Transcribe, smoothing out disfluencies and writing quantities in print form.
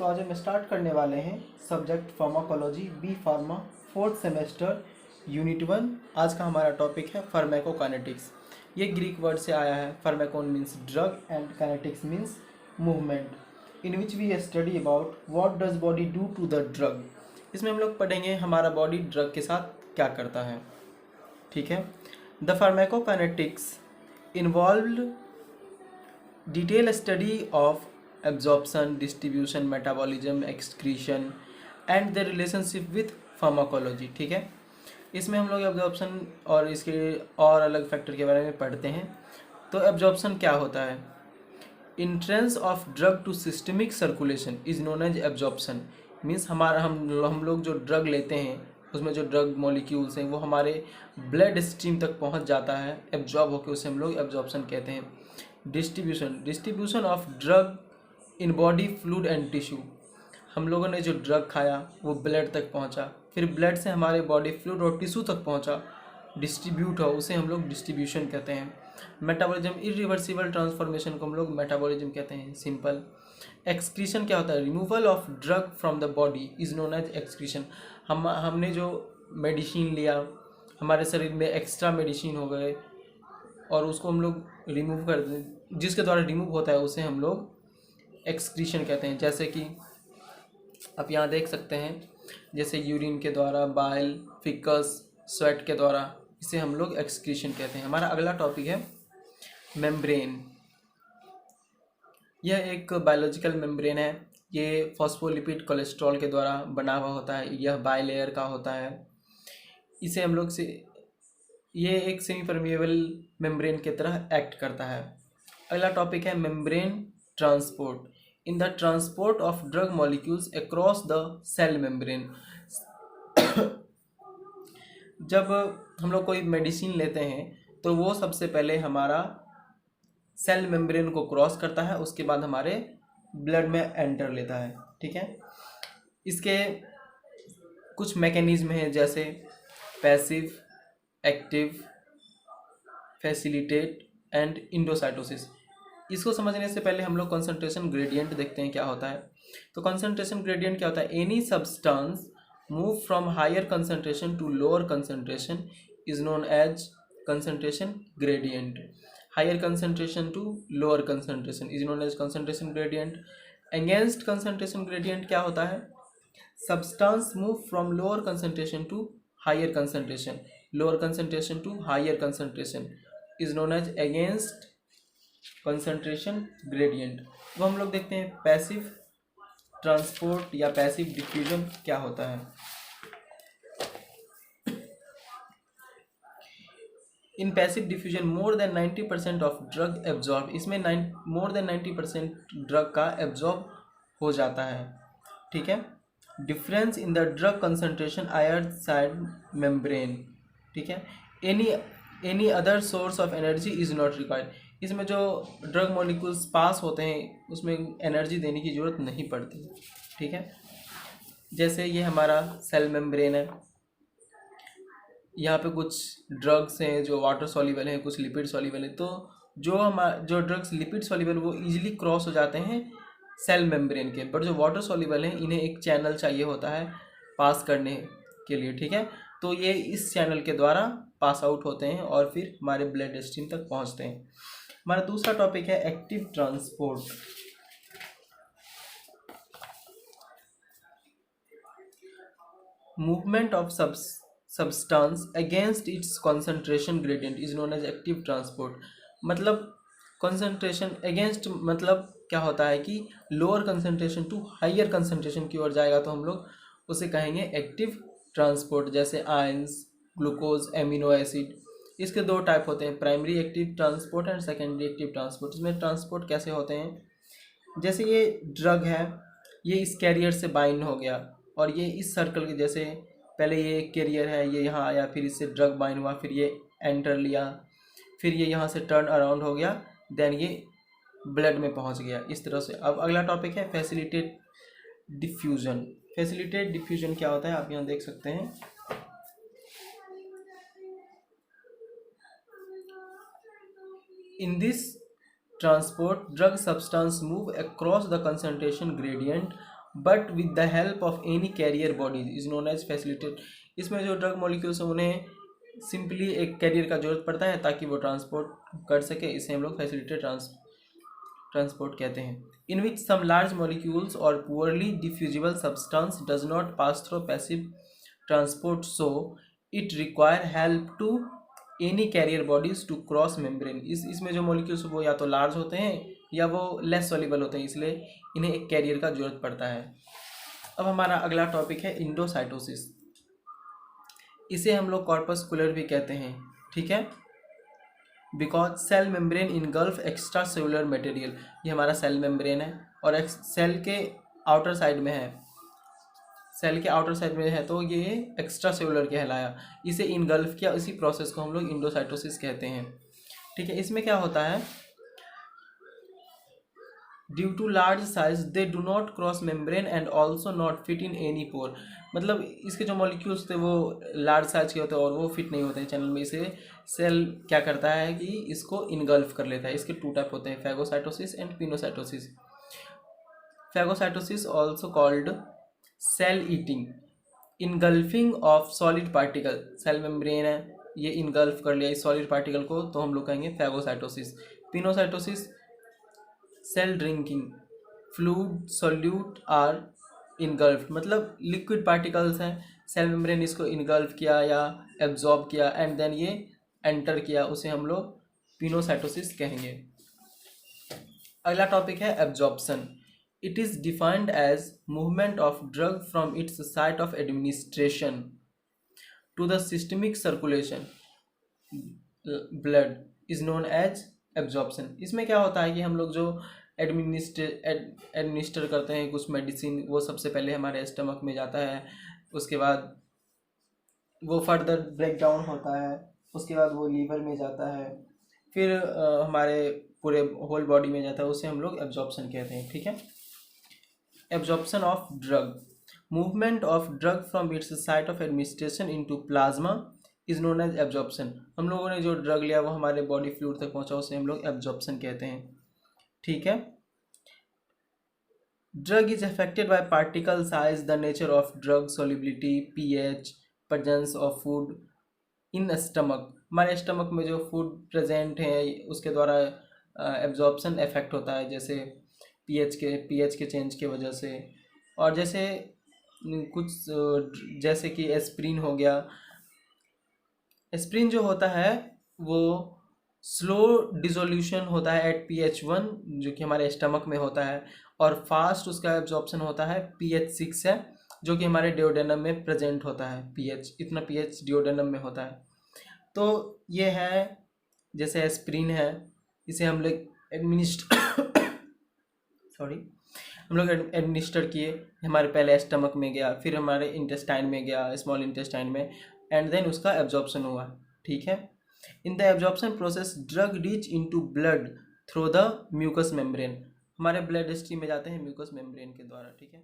तो आज हम स्टार्ट करने वाले हैं subject pharmacology B pharma fourth semester unit 1। आज का हमारा टॉपिक है फार्माकोकाइनेटिक्स। ये ग्रीक वर्ड से आया है। Pharmacon means drug and kinetics means movement, in which we study about what does body do to the drug. इसमें हम लोग पढ़ेंगे हमारा बॉडी ड्रग के साथ क्या करता है। ठीक है। The pharmacokinetics involved detail study of absorption, distribution, metabolism, excretion and the relationship with pharmacology। ठीक है। इसमें हम लोग एब्जॉर्प्शन और इसके और अलग फैक्टर के बारे में पढ़ते हैं। तो एब्जॉर्प्शन क्या होता है? Entrance of drug to systemic circulation is known as absorption. Means हमारा हम लोग जो ड्रग लेते हैं उसमें जो ड्रग मॉलिक्यूल्स हैं वो हमारे ब्लड स्ट्रीम तक पहुंच जाता है, एब्जॉर्ब होकर उसे हम लोग एब्जॉर्प्शन कहते हैं। Distribution of drug in body fluid and tissue. हम लोगों ने जो ड्रग खाया वो ब्लड तक पहुंचा, फिर ब्लड से हमारे बॉडी फ्लूइड और टिश्यू तक पहुंचा, डिस्ट्रीब्यूट हो, उसे हम लोग डिस्ट्रीब्यूशन कहते हैं। मेटाबॉलिज्म इरिवर्सिबल ट्रांसफॉर्मेशन को हम लोग मेटाबॉलिज्म कहते हैं, सिंपल। एक्सक्रीशन क्या होता है? Removal of drug from the body is known as excretion. हमने जो मेडिसिन लिया, हमारे शरीर में एक्स्ट्रा मेडिसिन हो गए और उसको हम लोग रिमूव कर दें, जिसके द्वारा रिमूव होता है उसे हम लोग एक्सक्रीशन कहते हैं। जैसे कि आप यहाँ देख सकते हैं, जैसे यूरिन के द्वारा, बाइल, फिकस, स्वेट के द्वारा, इसे हम लोग एक्सक्रीशन कहते हैं। हमारा अगला टॉपिक है मेम्ब्रेन। यह एक बायोलॉजिकल मेम्ब्रेन है। ये फॉस्फोलिपिड कोलेस्ट्रॉल के द्वारा बना हुआ होता है। यह बाइलेयर का होता है। इसे हम लोग से ये एक सेमी परमिएबल मेम्ब्रेन की तरह एक्ट करता है। अगला टॉपिक है membrane transport. In the transport of drug molecules across the cell membrane. जब हम लोग कोई मेडिसिन लेते हैं तो वो सबसे पहले हमारा सेल मेम्ब्रेन को क्रॉस करता है, उसके बाद हमारे ब्लड में एंटर लेता है। ठीक है। इसके कुछ मैकेनिज्म हैं, जैसे passive, active, facilitate and endocytosis. इसको समझने से पहले हम लोग कंसंट्रेशन ग्रेडियंट देखते हैं क्या होता है। तो कंसंट्रेशन ग्रेडियंट क्या होता है? Any substance move from higher concentration to lower concentration is known as concentration gradient. Higher concentration to lower concentration is known as concentration gradient. Against concentration gradient क्या होता है? Substance move from lower concentration to higher concentration, lower concentration to higher concentration is known as against concentration gradient. वो हम लोग देखते हैं passive transport या passive diffusion क्या होता है। In passive diffusion more than 90% of drug absorb. इसमें मोर देन 90% ड्रग का एब्जॉर्ब हो जाता है। ठीक है। Difference in the drug concentration either side membrane. ठीक है। Any other source of energy is not required. इसमें जो ड्रग मॉलिक्यूल्स पास होते हैं उसमें एनर्जी देने की ज़रूरत नहीं पड़ती। ठीक है। जैसे ये हमारा सेल मेम्ब्रेन है, यहाँ पे कुछ ड्रग्स हैं जो वाटर सॉल्युबल हैं, कुछ लिपिड सॉल्युबल हैं। तो जो ड्रग्स लिपिड सॉल्युबल वो इजीली क्रॉस हो जाते हैं सेल मेम्ब्रेन के, बट जो वाटर सॉल्युबल हैं इन्हें एक चैनल चाहिए होता है पास करने के लिए। ठीक है। तो ये इस चैनल के द्वारा पास आउट होते हैं और फिर हमारे ब्लड स्ट्रीम तक पहुँचते हैं। हमारा दूसरा टॉपिक है active transport. Movement of substance against its concentration gradient is known as active transport। मतलब concentration against मतलब क्या होता है कि lower concentration to higher concentration की ओर जाएगा तो हम लोग उसे कहेंगे एक्टिव ट्रांसपोर्ट। जैसे आयंस, ग्लूकोज, एमिनो एसिड, इसके दो टाइप होते हैं, primary active transport and secondary active transport. इसमें ट्रांसपोर्ट कैसे होते हैं? जैसे ये ड्रग है, ये इस कैरियर से बाइंड हो गया और ये इस सर्कल के, जैसे पहले ये एक कैरियर है, ये यहाँ आया, फिर इससे ड्रग बाइंड हुआ, फिर ये एंटर लिया, फिर ये यहाँ से टर्न अराउंड हो गया, देन ये ब्लड में पहुँच गया, इस तरह से। अब अगला टॉपिक है फैसिलिटेट डिफ्यूजन। फैसिलिटेट डिफ्यूजन क्या होता है आप यहाँ देख सकते हैं। In this transport drug substance move across the concentration gradient but with the help of any carrier bodies is known as facilitate. इसमें जो ड्रग मॉलिक्यूल्स हैं उन्हें सिंपली एक कैरियर का जरूरत पड़ता है ताकि वो ट्रांसपोर्ट कर सके, इसे हम लोग फैसिलिटेट ट्रांसपोर्ट कहते हैं। In which some large molecules और poorly diffusible substance does not pass through passive transport, so it require help to any carrier bodies to cross membrane. इसमें जो मॉलिक्यूल्स वो या तो लार्ज होते हैं या वो लेस सॉल्युबल होते हैं, इसलिए इन्हें एक कैरियर का जरूरत पड़ता है। अब हमारा अगला टॉपिक है इंडोसाइटोसिस। इसे हम लोग कॉर्पस्कुलर भी कहते हैं, ठीक है, because cell membrane engulf extra cellular material. ये हमारा सेल मेम्ब्रेन है और सेल के आउटर साइड में है, सेल के आउटर साइड में है, तो ये एक्स्ट्रा सेलुलर कहलाया, इसे इनगल्फ किया, इसी प्रोसेस को हम लोग इंडोसाइटोसिस कहते हैं, ठीक है। इसमें क्या होता है, due to large size they do not cross membrane and also not fit in any pore. मतलब इसके जो मॉलिक्यूल्स थे वो लार्ज साइज के होते हैं और वो फिट नहीं होते हैं चैनल में, इसे सेल क्या करता है कि इसको इनगल्फ कर लेता है। इसके टू टाइप होते हैं, phagocytosis and pinocytosis. Phagocytosis also called cell eating, engulfing of solid particle. Cell membrane है, ये इनगल्फ कर लिया इस सॉलिड पार्टिकल को, तो हम लोग कहेंगे phagocytosis. Pinocytosis cell drinking, fluid solute are engulfed, मतलब लिक्विड पार्टिकल्स हैं, सेल मेम्ब्रेन इसको इनगल्फ किया या एब्जॉर्ब किया एंड देन ये एंटर किया, उसे हम लोग पिनोसाइटोसिस कहेंगे। अगला टॉपिक है absorption. It is defined as movement of drug from its site of administration to the systemic circulation blood is known as absorption. इसमें क्या होता है कि हम लोग जो एडमिनिस्टर करते हैं कुछ मेडिसिन, वो सबसे पहले हमारे स्टमक में जाता है, उसके बाद वो फर्दर ब्रेक डाउन होता है, उसके बाद वो लीवर में जाता है, फिर हमारे पूरे होल बॉडी में जाता है, उसे हम लोग एब्जॉर्प्शन कहते हैं, ठीक है। Absorption of drug, movement of drug from its site of administration into plasma is known as absorption. हम लोगों ने जो ड्रग लिया वो हमारे बॉडी फ्लूइड तक पहुंचा, उसे हम लोग एब्जॉर्प्शन कहते हैं, ठीक है। Drug is affected by particle size, the nature of drug, solubility, pH, presence of food in stomach. हमारे स्टमक में जो फूड प्रेजेंट है उसके द्वारा एब्जॉर्प्शन इफेक्ट होता है, जैसे पीएच के चेंज की वजह से, और जैसे कुछ जैसे कि एस्प्रिन हो गया। एस्प्रिन जो होता है वो स्लो डिसोल्यूशन होता है एट pH 1, जो कि हमारे स्टमक में होता है, और फास्ट उसका एब्जॉर्प्शन होता है pH 6 है, जो कि हमारे डिओडेनम में प्रेजेंट होता है। इतना pH डिओडेनम में होता है। तो ये है, जैसे एस्प्रिन है, इसे हम लोग एडमिनिस्टर किए, हमारे पहले स्टमक में गया, फिर हमारे इंटेस्टाइन में गया, स्मॉल इंटेस्टाइन में, एंड देन उसका एब्जॉर्प्शन हुआ, ठीक है। In the absorption process drug reach into blood through the mucus membrane, हमारे ब्लड स्ट्रीम में जाते हैं म्यूकस मेम्ब्रेन के द्वारा, ठीक है।